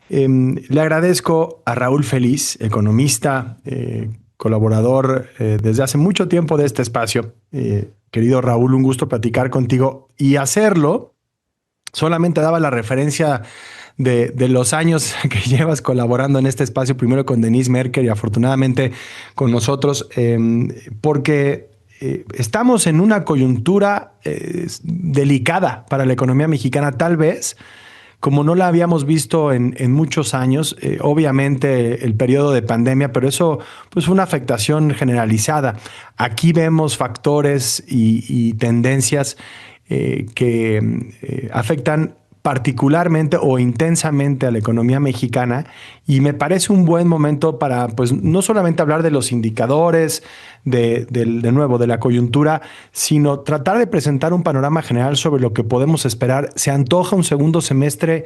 Le agradezco a Raúl Feliz, economista, colaborador desde hace mucho tiempo de este espacio. Querido Raúl, un gusto platicar contigo y hacerlo. Solamente daba la referencia de los años que llevas colaborando en este espacio, primero con Denise Merker y afortunadamente con nosotros, porque estamos en una coyuntura delicada para la economía mexicana, tal vez como no la habíamos visto en muchos años. Obviamente el periodo de pandemia, pero eso pues fue una afectación generalizada. Aquí vemos factores y tendencias que afectan particularmente o intensamente a la economía mexicana, y me parece un buen momento para pues no solamente hablar de los indicadores de nuevo de la coyuntura, sino tratar de presentar un panorama general sobre lo que podemos esperar. Se antoja un segundo semestre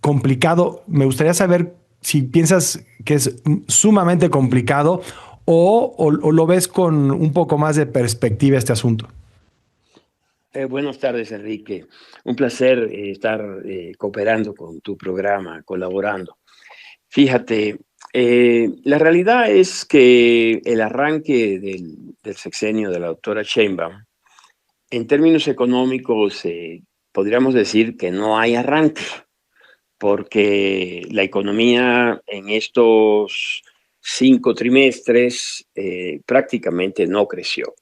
complicado. Me gustaría saber si piensas que es sumamente complicado o lo ves con un poco más de perspectiva este asunto. Buenas tardes, Enrique. Un placer estar cooperando con tu programa, colaborando. Fíjate, la realidad es que el arranque del sexenio de la doctora Sheinbaum, en términos económicos, podríamos decir que no hay arranque, porque la economía en estos 5 trimestres prácticamente no creció.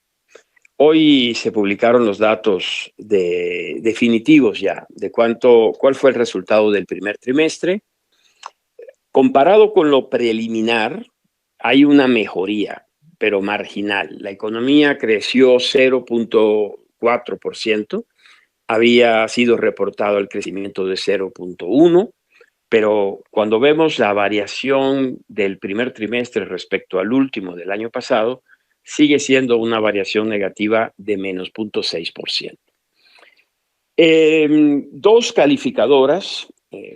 Hoy se publicaron los datos definitivos ya de cuál fue el resultado del primer trimestre. Comparado con lo preliminar, hay una mejoría, pero marginal. La economía creció 0,4%. Había sido reportado el crecimiento de 0,1%, pero cuando vemos la variación del primer trimestre respecto al último del año pasado, sigue siendo una variación negativa de menos 0,6%. Dos calificadoras,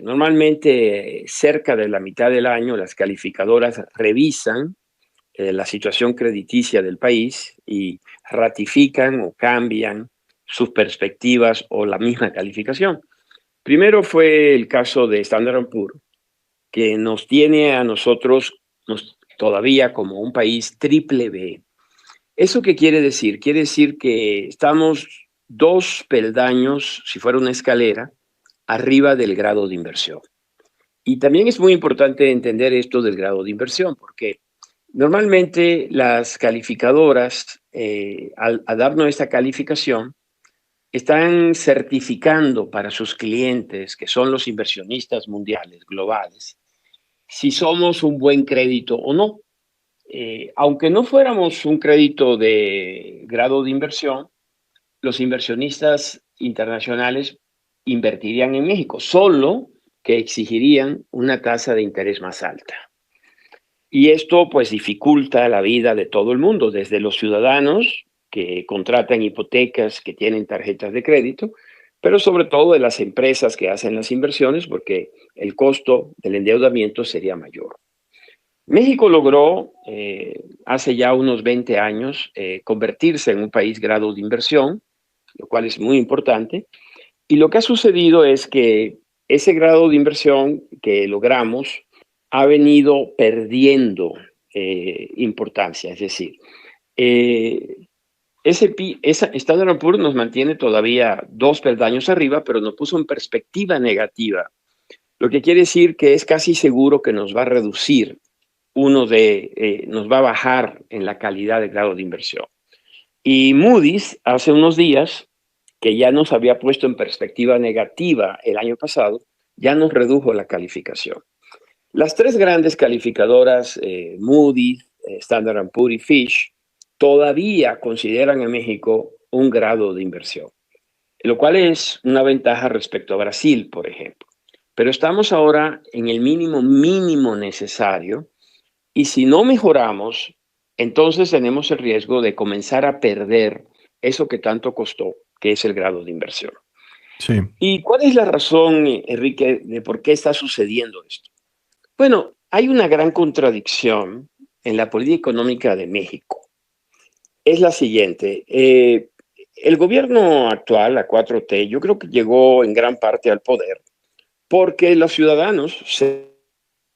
normalmente cerca de la mitad del año, las calificadoras revisan la situación crediticia del país y ratifican o cambian sus perspectivas o la misma calificación. Primero fue el caso de Standard Poor's, que nos tiene a nosotros todavía como un país triple B. ¿Eso qué quiere decir? Quiere decir que estamos 2 peldaños, si fuera una escalera, arriba del grado de inversión. Y también es muy importante entender esto del grado de inversión, porque normalmente las calificadoras, al darnos esta calificación, están certificando para sus clientes, que son los inversionistas mundiales, globales, si somos un buen crédito o no. Aunque no fuéramos un crédito de grado de inversión, los inversionistas internacionales invertirían en México, solo que exigirían una tasa de interés más alta. Y esto pues dificulta la vida de todo el mundo, desde los ciudadanos que contratan hipotecas, que tienen tarjetas de crédito, pero sobre todo de las empresas que hacen las inversiones, porque el costo del endeudamiento sería mayor. México logró hace ya unos 20 años convertirse en un país grado de inversión, lo cual es muy importante. Y lo que ha sucedido es que ese grado de inversión que logramos ha venido perdiendo importancia. Es decir, eh, esa Standard Poor's nos mantiene todavía 2 peldaños arriba, pero nos puso en perspectiva negativa, lo que quiere decir que es casi seguro que nos va a reducir nos va a bajar en la calidad de grado de inversión. Y Moody's hace unos días, que ya nos había puesto en perspectiva negativa el año pasado, ya nos redujo la calificación. Las tres grandes calificadoras, Moody's, Standard Poor's y Fitch, todavía consideran a México un grado de inversión, lo cual es una ventaja respecto a Brasil, por ejemplo. Pero estamos ahora en el mínimo necesario, y si no mejoramos, entonces tenemos el riesgo de comenzar a perder eso que tanto costó, que es el grado de inversión. Sí. ¿Y cuál es la razón, Enrique, de por qué está sucediendo esto? Bueno, hay una gran contradicción en la política económica de México. Es la siguiente. El gobierno actual, la 4T, yo creo que llegó en gran parte al poder porque los ciudadanos se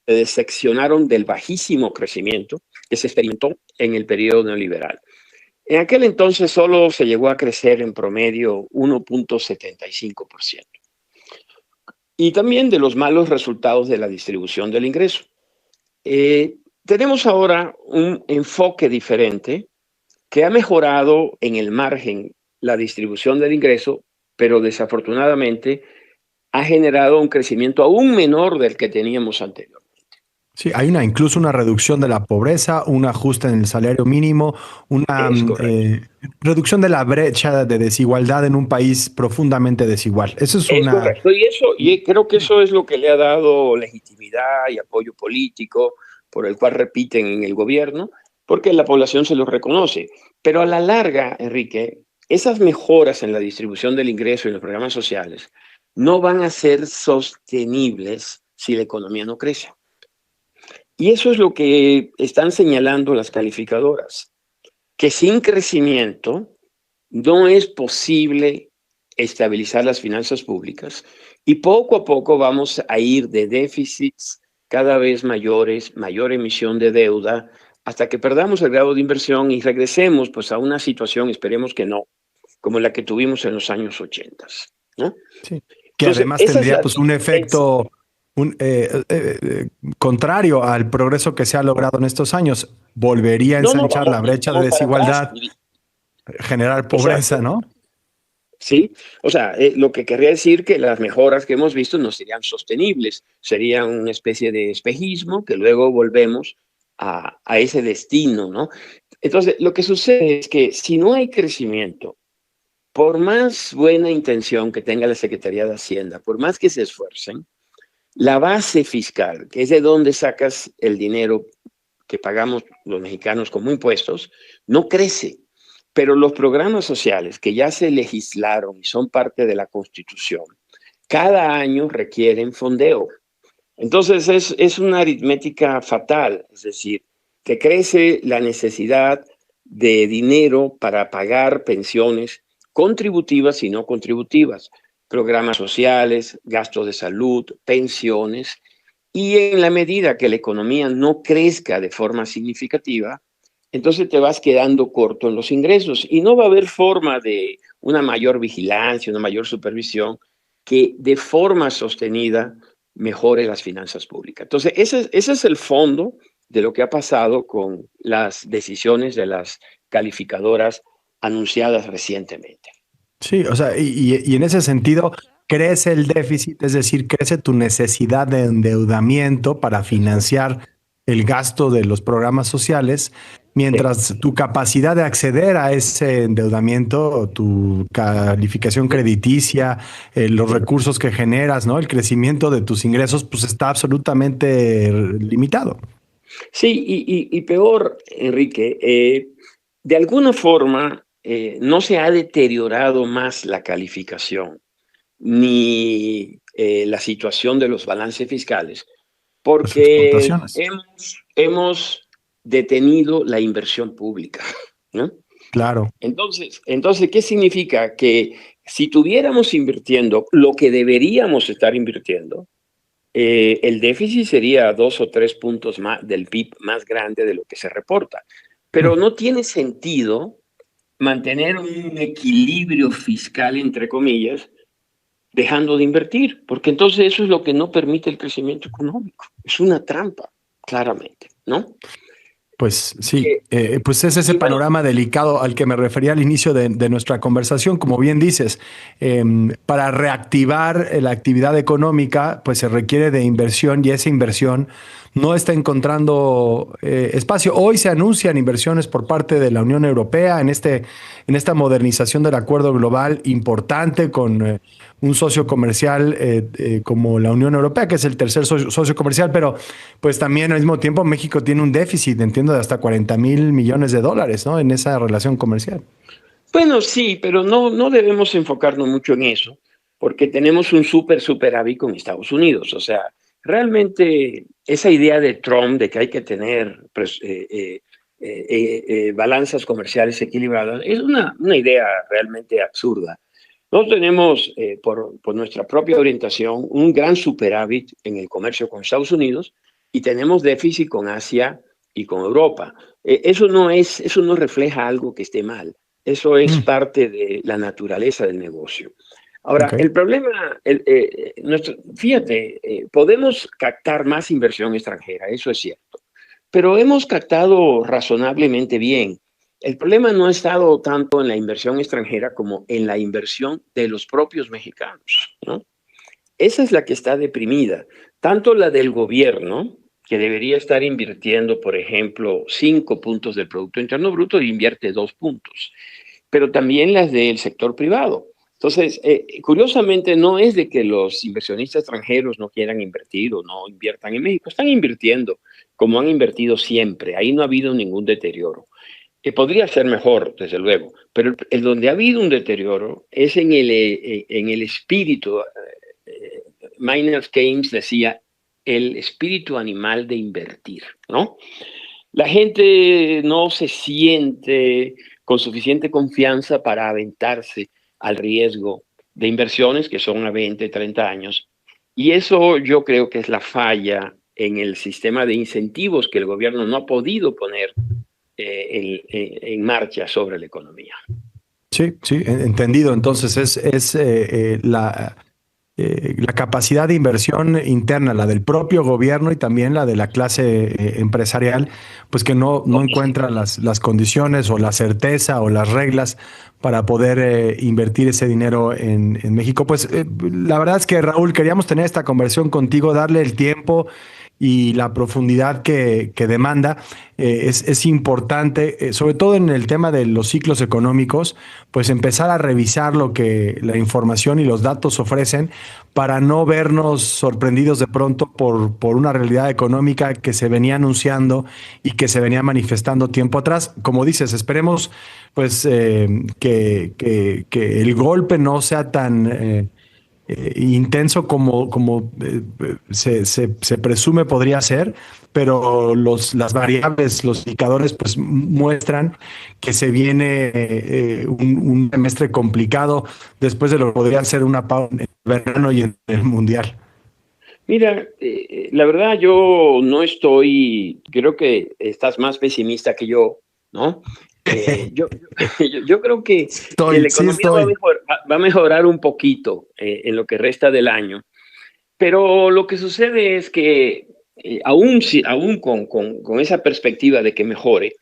decepcionaron del bajísimo crecimiento que se experimentó en el periodo neoliberal. En aquel entonces solo se llegó a crecer en promedio 1.75%. Y también de los malos resultados de la distribución del ingreso. Tenemos ahora un enfoque diferente que ha mejorado en el margen la distribución del ingreso, pero desafortunadamente ha generado un crecimiento aún menor del que teníamos anteriormente. Sí, hay incluso una reducción de la pobreza, un ajuste en el salario mínimo, una reducción de la brecha de desigualdad en un país profundamente desigual. Eso es Es una... correcto, y creo que eso es lo que le ha dado legitimidad y apoyo político, por el cual repiten en el gobierno, porque la población se lo reconoce. Pero a la larga, Enrique, esas mejoras en la distribución del ingreso y en los programas sociales no van a ser sostenibles si la economía no crece. Y eso es lo que están señalando las calificadoras, que sin crecimiento no es posible estabilizar las finanzas públicas y poco a poco vamos a ir de déficits cada vez mayores, mayor emisión de deuda, hasta que perdamos el grado de inversión y regresemos pues a una situación, esperemos que no, como la que tuvimos en los años 80, ¿no? Sí. Que Entonces, además esa es tendría la pues un diferencia. efecto contrario al progreso que se ha logrado en estos años. Volvería a No, no, ensanchar la brecha de vamos para atrás. desigualdad, generar pobreza, Exacto. ¿no? Sí, o sea, lo que querría decir que las mejoras que hemos visto no serían sostenibles, serían una especie de espejismo que luego volvemos a ese destino, ¿no? Entonces, lo que sucede es que si no hay crecimiento, por más buena intención que tenga la Secretaría de Hacienda, por más que se esfuercen, la base fiscal, que es de donde sacas el dinero que pagamos los mexicanos como impuestos, no crece. Pero los programas sociales que ya se legislaron y son parte de la Constitución, cada año requieren fondeo. Entonces es una aritmética fatal, es decir, que crece la necesidad de dinero para pagar pensiones contributivas y no contributivas, programas sociales, gastos de salud, pensiones, y en la medida que la economía no crezca de forma significativa, entonces te vas quedando corto en los ingresos y no va a haber forma de una mayor vigilancia, una mayor supervisión que de forma sostenida mejore las finanzas públicas. Entonces, ese es el fondo de lo que ha pasado con las decisiones de las calificadoras anunciadas recientemente. Sí, o sea, y en ese sentido crece el déficit, es decir, crece tu necesidad de endeudamiento para financiar el gasto de los programas sociales, Sí, mientras tu capacidad de acceder a ese endeudamiento, tu calificación sí, crediticia, los sí. recursos que generas, ¿no? El crecimiento de tus ingresos, pues está absolutamente limitado. Sí, y peor, Enrique, de alguna forma no se ha deteriorado más la calificación ni la situación de los balances fiscales, Las porque exportaciones. hemos detenido la inversión pública, ¿no? Claro. Entonces, ¿qué significa? Que si tuviéramos invirtiendo lo que deberíamos estar invirtiendo, el déficit sería 2 o 3 puntos más del PIB más grande de lo que se reporta. Pero no tiene sentido mantener un equilibrio fiscal, entre comillas, dejando de invertir, porque entonces eso es lo que no permite el crecimiento económico. Es una trampa, claramente, ¿no? Pues sí, Que, pues es ese y bueno, panorama delicado al que me refería al inicio de nuestra conversación. Como bien dices, para reactivar la actividad económica, pues se requiere de inversión y esa inversión no está encontrando espacio. Hoy se anuncian inversiones por parte de la Unión Europea en esta modernización del acuerdo global importante con un socio comercial como la Unión Europea, que es el tercer socio comercial, pero pues también al mismo tiempo México tiene un déficit, entiendo, de hasta 40,000 millones de dólares, ¿no? En esa relación comercial. bueno, sí, pero no debemos enfocarnos mucho en eso, porque tenemos un superávit con Estados Unidos. O sea, realmente esa idea de Trump de que hay que tener pues, balanzas comerciales equilibradas es una idea realmente absurda. Nosotros tenemos, por nuestra propia orientación, un gran superávit en el comercio con Estados Unidos y tenemos déficit con Asia y con Europa. Eso no refleja algo que esté mal. Eso es parte de la naturaleza del negocio. Ahora, Okay. el problema, fíjate, podemos captar más inversión extranjera, eso es cierto, pero hemos captado razonablemente bien. El problema no ha estado tanto en la inversión extranjera como en la inversión de los propios mexicanos, ¿no? Esa es la que está deprimida, tanto la del gobierno, que debería estar invirtiendo, por ejemplo, 5 puntos del Producto Interno Bruto y invierte 2 puntos, pero también las del sector privado. Entonces, curiosamente, no es de que los inversionistas extranjeros no quieran invertir o no inviertan en México, están invirtiendo como han invertido siempre, ahí no ha habido ningún deterioro. Podría ser mejor, desde luego, pero donde ha habido un deterioro es en el espíritu. Maynard Keynes decía, el espíritu animal de invertir, ¿no? La gente no se siente con suficiente confianza para aventarse al riesgo de inversiones que son a 20, 30 años. Y eso yo creo que es la falla en el sistema de incentivos que el gobierno no ha podido poner en marcha sobre la economía. Sí, sí, entendido. Entonces es la capacidad de inversión interna, la del propio gobierno y también la de la clase empresarial, pues que no encuentra las condiciones o la certeza o las reglas para poder invertir ese dinero en México. Pues la verdad es que, Raúl, queríamos tener esta conversación contigo, darle el tiempo y la profundidad que demanda. Es importante, sobre todo en el tema de los ciclos económicos, pues empezar a revisar lo que la información y los datos ofrecen para no vernos sorprendidos de pronto por una realidad económica que se venía anunciando y que se venía manifestando tiempo atrás. Como dices, esperemos pues que el golpe no sea tan intenso como se presume podría ser, pero las variables, los indicadores, pues muestran que se viene un semestre complicado después de lo que podría ser una pausa en el verano y en el mundial. Mira, la verdad creo que estás más pesimista que yo, ¿no? Yo creo que la Sí economía estoy. va a mejorar un poquito en lo que resta del año, pero lo que sucede es que aún con esa perspectiva de que mejore,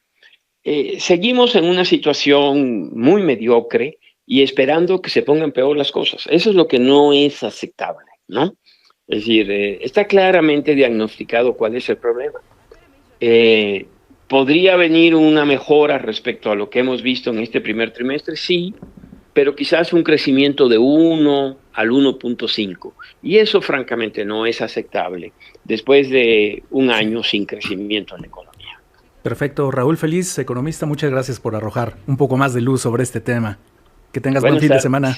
seguimos en una situación muy mediocre y esperando que se pongan peor las cosas. Eso es lo que no es aceptable, ¿no? Es decir, está claramente diagnosticado cuál es el problema. Eh, ¿Podría venir una mejora respecto a lo que hemos visto en este primer trimestre? Sí, pero quizás un crecimiento de 1 al 1.5. Y eso francamente no es aceptable después de un año sin crecimiento en la economía. Perfecto. Raúl Feliz, economista, muchas gracias por arrojar un poco más de luz sobre este tema. Que tengas buen Buenas fin de tardes. semana.